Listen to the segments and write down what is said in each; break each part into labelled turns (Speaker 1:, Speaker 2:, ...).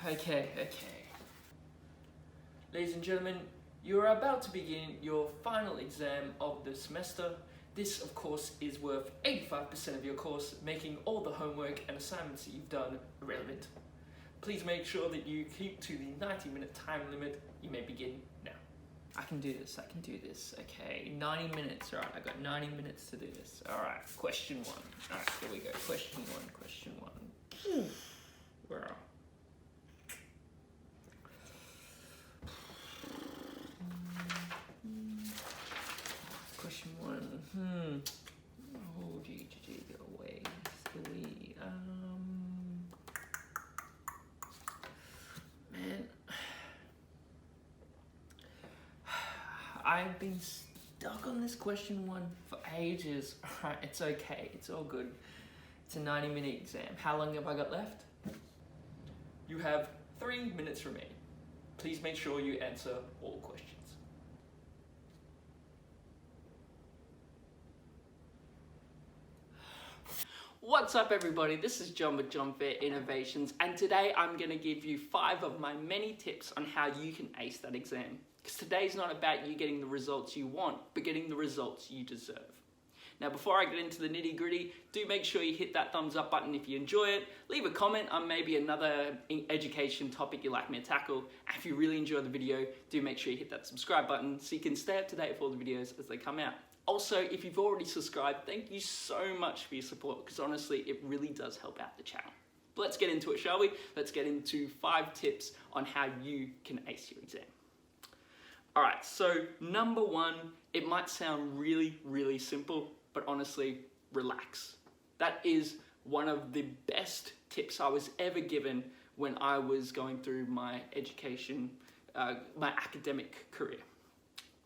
Speaker 1: Okay. Ladies and gentlemen, you are about to begin your final exam of the semester. This, of course, is worth 85% of your course, making all the homework and assignments that you've done irrelevant. Please make sure that you keep to the 90-minute time limit. You may begin now. I can do this. Okay, 90 minutes. All right, I've got 90 minutes to do this. All right, question one. All right, here we go. Question one. Where are Question one. Oh, gee, go away. Silly. Man. I've been stuck on this question one for ages. Alright, it's okay. It's all good. It's a 90-minute exam. How long have I got left? You have 3 minutes remaining. Please make sure you answer all questions. What's up, everybody? This is John with John Fair Innovations, and today I'm going to give you 5 of my many tips on how you can ace that exam. Because today's not about you getting the results you want, but getting the results you deserve. Now, before I get into the nitty-gritty, do make sure you hit that thumbs up button if you enjoy it. Leave a comment on maybe another education topic you'd like me to tackle. And if you really enjoy the video, do make sure you hit that subscribe button so you can stay up to date with all the videos as they come out. Also, if you've already subscribed, thank you so much for your support, because honestly, it really does help out the channel. But let's get into it, shall we? Let's get into 5 tips on how you can ace your exam. All right, so number 1, it might sound really simple, but honestly, relax. That is one of the best tips I was ever given when I was going through my education, my academic career.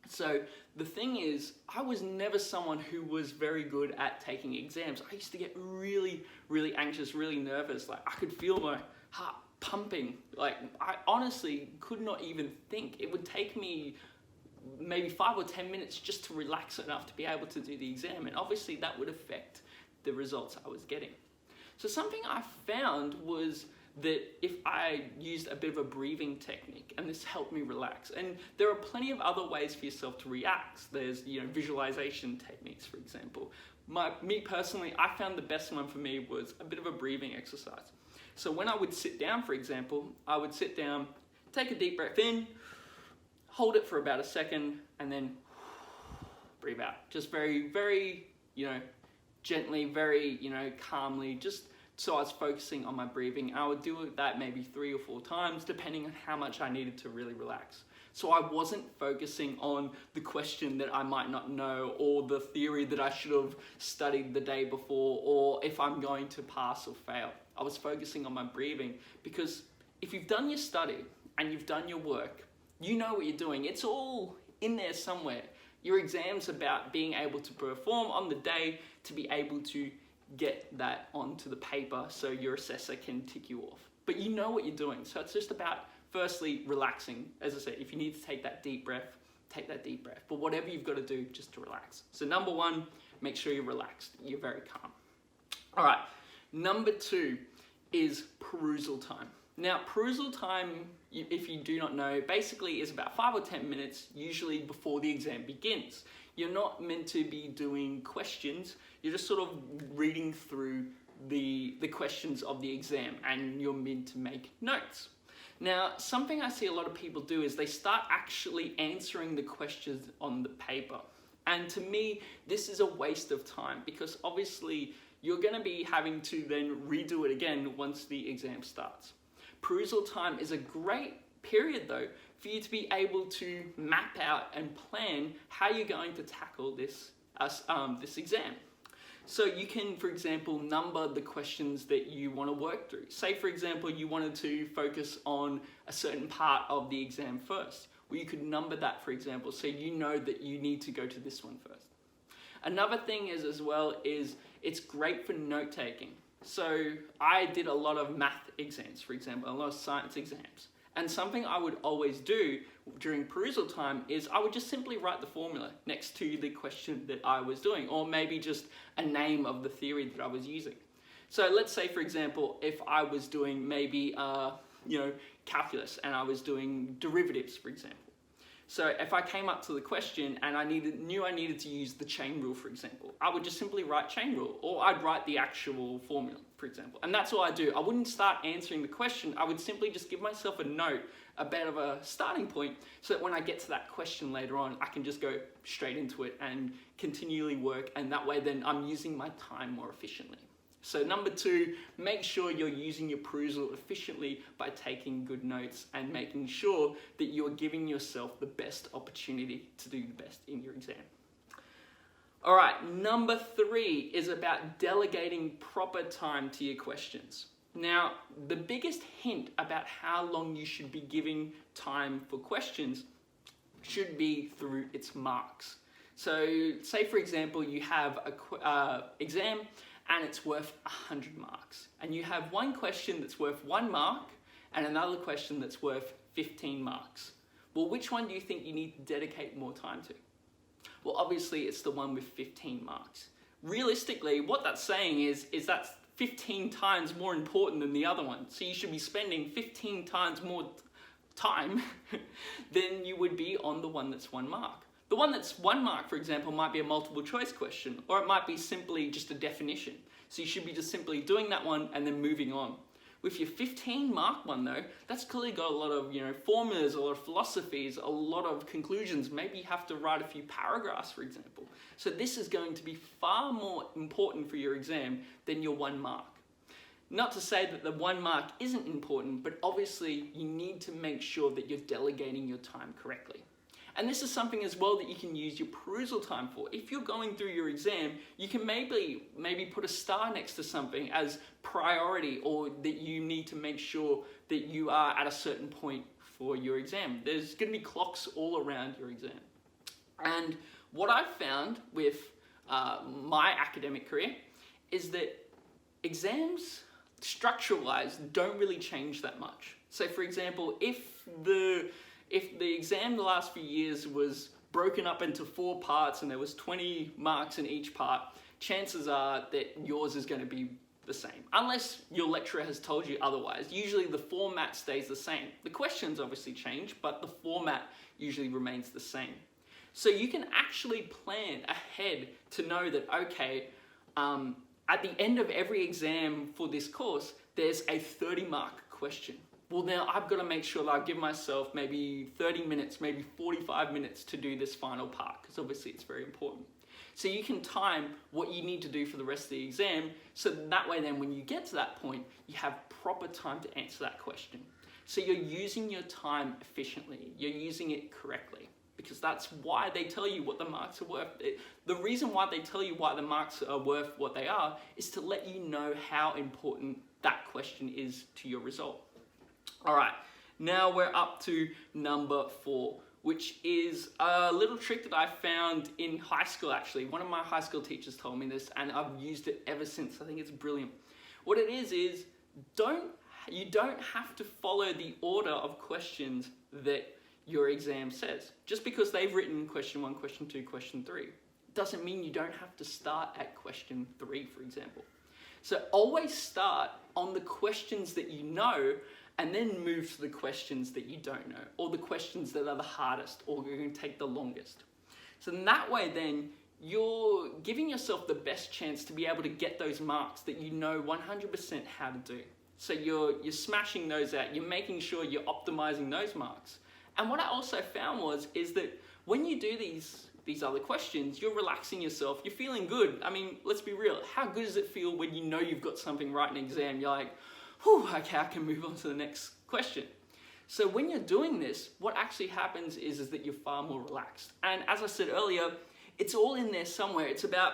Speaker 1: So the thing is, I was never someone who was very good at taking exams. I used to get really anxious, really nervous. Like, I could feel my heart pumping. Like, I honestly could not even think. It would take me maybe 5 or 10 minutes just to relax enough to be able to do the exam. And obviously that would affect the results I was getting. So something I found was that if I used a bit of a breathing technique, and this helped me relax. And there are plenty of other ways for yourself to relax. There's, visualization techniques, for example. Me personally, I found the best one for me was a bit of a breathing exercise. So when I would sit down, for example, I would sit down, take a deep breath in, hold it for about a second, and then breathe out. Just very, gently, very, calmly, just so I was focusing on my breathing. I would do that maybe 3 or 4 times, depending on how much I needed to really relax. So I wasn't focusing on the question that I might not know, or the theory that I should have studied the day before, or if I'm going to pass or fail. I was focusing on my breathing, because if you've done your study and you've done your work, you know what you're doing. It's all in there somewhere. Your exam's about being able to perform on the day, to be able to get that onto the paper so your assessor can tick you off. But you know what you're doing. So it's just about, firstly, relaxing. As I said, if you need to take that deep breath, take that deep breath. But whatever you've got to do, just to relax. So number 1, make sure you're relaxed. You're very calm. All right, number 2 is perusal time. Now, perusal time, if you do not know, basically is about 5 or 10 minutes, usually before the exam begins. You're not meant to be doing questions. You're just sort of reading through the questions of the exam, and you're meant to make notes. Now, something I see a lot of people do is they start actually answering the questions on the paper. And to me, this is a waste of time, because obviously you're going to be having to then redo it again once the exam starts. Perusal time is a great period, though, for you to be able to map out and plan how you're going to tackle this exam. So you can, for example, number the questions that you want to work through. Say, for example, you wanted to focus on a certain part of the exam first. Well, you could number that, for example, so you know that you need to go to this one first. Another thing is, as well, is it's great for note-taking. So I did a lot of math exams, for example, a lot of science exams. And something I would always do during perusal time is I would just simply write the formula next to the question that I was doing, or maybe just a name of the theory that I was using. So let's say, for example, if I was doing maybe calculus and I was doing derivatives, for example. So if I came up to the question and I knew I needed to use the chain rule, for example, I would just simply write chain rule, or I'd write the actual formula, for example. And that's all I do. I wouldn't start answering the question. I would simply just give myself a note, a bit of a starting point, so that when I get to that question later on, I can just go straight into it and continually work. And that way then I'm using my time more efficiently. So number 2, make sure you're using your perusal efficiently by taking good notes and making sure that you're giving yourself the best opportunity to do the best in your exam. All right, number 3 is about delegating proper time to your questions. Now, the biggest hint about how long you should be giving time for questions should be through its marks. So say for example, you have a exam and it's worth 100 marks. And you have one question that's worth 1 mark and another question that's worth 15 marks. Well, which one do you think you need to dedicate more time to? Well, obviously it's the one with 15 marks. Realistically, what that's saying is that's 15 times more important than the other one. So you should be spending 15 times more time than you would be on the one that's 1 mark. The one that's 1 mark, for example, might be a multiple choice question, or it might be simply just a definition. So you should be just simply doing that one and then moving on. With your 15 mark one though, that's clearly got a lot of formulas, a lot of philosophies, a lot of conclusions. Maybe you have to write a few paragraphs, for example. So this is going to be far more important for your exam than your 1 mark. Not to say that the 1 mark isn't important, but obviously you need to make sure that you're delegating your time correctly. And this is something as well that you can use your perusal time for. If you're going through your exam, you can maybe put a star next to something as priority, or that you need to make sure that you are at a certain point for your exam. There's going to be clocks all around your exam. And what I've found with my academic career is that exams, structure-wise, don't really change that much. So for example, if the exam the last few years was broken up into 4 parts and there was 20 marks in each part, chances are that yours is going to be the same. Unless your lecturer has told you otherwise. Usually the format stays the same. The questions obviously change, but the format usually remains the same. So you can actually plan ahead to know that, okay, at the end of every exam for this course, there's a 30-mark question. Well, now I've got to make sure that I give myself maybe 30 minutes, maybe 45 minutes to do this final part, because obviously it's very important. So you can time what you need to do for the rest of the exam, so that way then when you get to that point, you have proper time to answer that question. So you're using your time efficiently, you're using it correctly, because that's why they tell you what the marks are worth. The reason why they tell you why the marks are worth what they are is to let you know how important that question is to your result. All right, now we're up to number 4, which is a little trick that I found in high school actually. One of my high school teachers told me this and I've used it ever since. I think it's brilliant. What it is you don't have to follow the order of questions that your exam says. Just because they've written question 1, question 2, question 3, doesn't mean you don't have to start at question 3, for example. So always start on the questions that you know and then move to the questions that you don't know, or the questions that are the hardest or are going to take the longest. So in that way then, you're giving yourself the best chance to be able to get those marks that you know 100% how to do. So you're smashing those out, you're making sure you're optimizing those marks. And what I also found is that when you do these other questions, you're relaxing yourself, you're feeling good. I mean, let's be real, how good does it feel when you know you've got something right in an exam? You're like, whew, okay, I can move on to the next question. So when you're doing this, what actually happens is that you're far more relaxed. And as I said earlier, it's all in there somewhere. It's about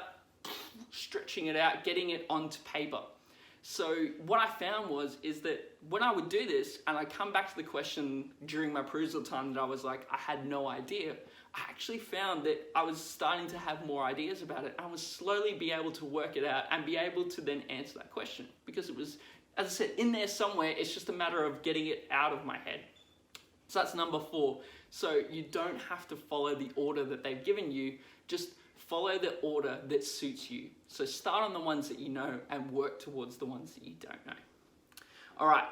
Speaker 1: stretching it out, getting it onto paper. So what I found is that when I would do this and I come back to the question during my perusal time that I was like, I had no idea, I actually found that I was starting to have more ideas about it. I was slowly be able to work it out and be able to then answer that question, because it was, as I said, in there somewhere. It's just a matter of getting it out of my head. So that's number 4. So you don't have to follow the order that they've given you, just follow the order that suits you. So start on the ones that you know and work towards the ones that you don't know. All right,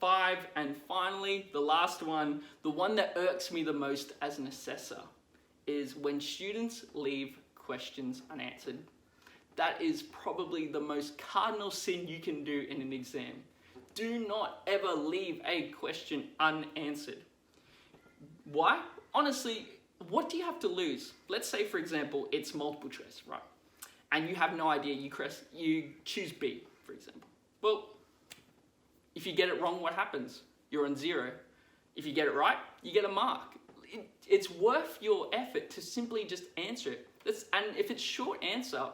Speaker 1: 5, and finally, the last one, the one that irks me the most as an assessor, is when students leave questions unanswered. That is probably the most cardinal sin you can do in an exam. Do not ever leave a question unanswered. Why? Honestly, what do you have to lose? Let's say, for example, it's multiple choice, right? And you have no idea, you choose B, for example. Well, if you get it wrong, what happens? You're on 0. If you get it right, you get a mark. It's worth your effort to simply just answer it. And if it's short answer,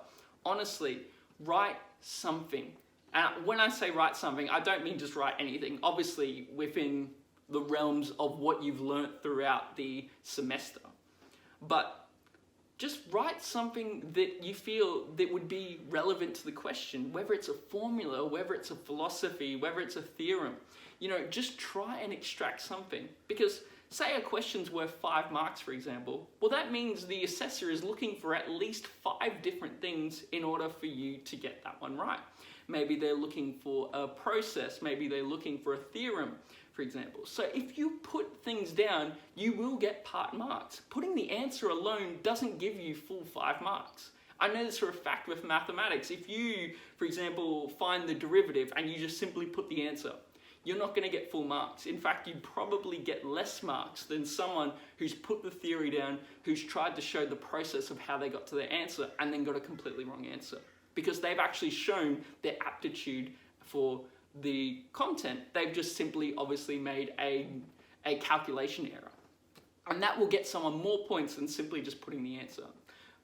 Speaker 1: honestly, write something. And when I say write something, I don't mean just write anything. Obviously, within the realms of what you've learnt throughout the semester. But just write something that you feel that would be relevant to the question, whether it's a formula, whether it's a philosophy, whether it's a theorem. Just try and extract something. Because say a question's worth 5 marks, for example, well, that means the assessor is looking for at least 5 different things in order for you to get that one right. Maybe they're looking for a process, maybe they're looking for a theorem, for example. So if you put things down, you will get part marks. Putting the answer alone doesn't give you full 5 marks. I know this for a fact with mathematics. If you, for example, find the derivative and you just simply put the answer, you're not going to get full marks. In fact, you'd probably get less marks than someone who's put the theory down, who's tried to show the process of how they got to their answer and then got a completely wrong answer. Because they've actually shown their aptitude for the content. They've just simply obviously made a calculation error. And that will get someone more points than simply just putting the answer.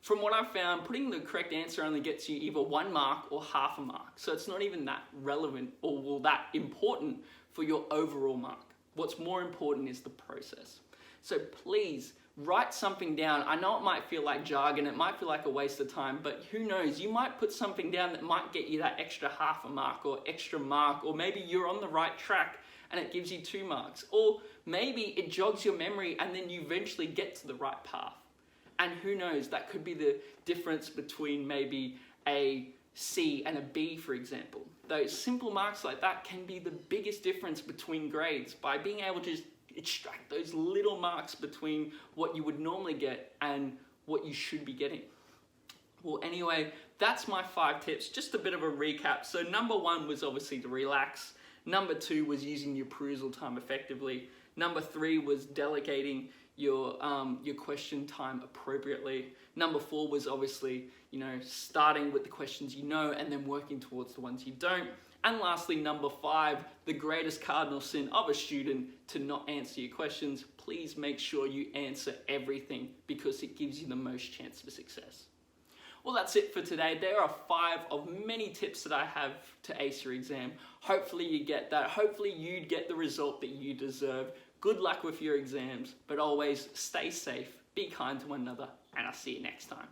Speaker 1: From what I've found, putting the correct answer only gets you either 1 mark or half a mark. So it's not even that relevant or that important for your overall mark. What's more important is the process. So please write something down. I know it might feel like jargon, it might feel like a waste of time, but who knows? You might put something down that might get you that extra half a mark or extra mark, or maybe you're on the right track and it gives you 2 marks. Or maybe it jogs your memory and then you eventually get to the right path. And who knows, that could be the difference between maybe a C and a B, for example. Those simple marks like that can be the biggest difference between grades by being able to just extract those little marks between what you would normally get and what you should be getting. Well, anyway, that's my 5 tips, just a bit of a recap. So number 1 was obviously to relax. Number 2 was using your perusal time effectively. Number 3 was delegating your question time appropriately. Number 4 was obviously, starting with the questions you know and then working towards the ones you don't. And lastly, number 5, the greatest cardinal sin of a student, to not answer your questions. Please make sure you answer everything because it gives you the most chance for success. Well, that's it for today. There are 5 of many tips that I have to ace your exam. Hopefully you get that. Hopefully you get the result that you deserve. Good luck with your exams, but always stay safe, be kind to one another, and I'll see you next time.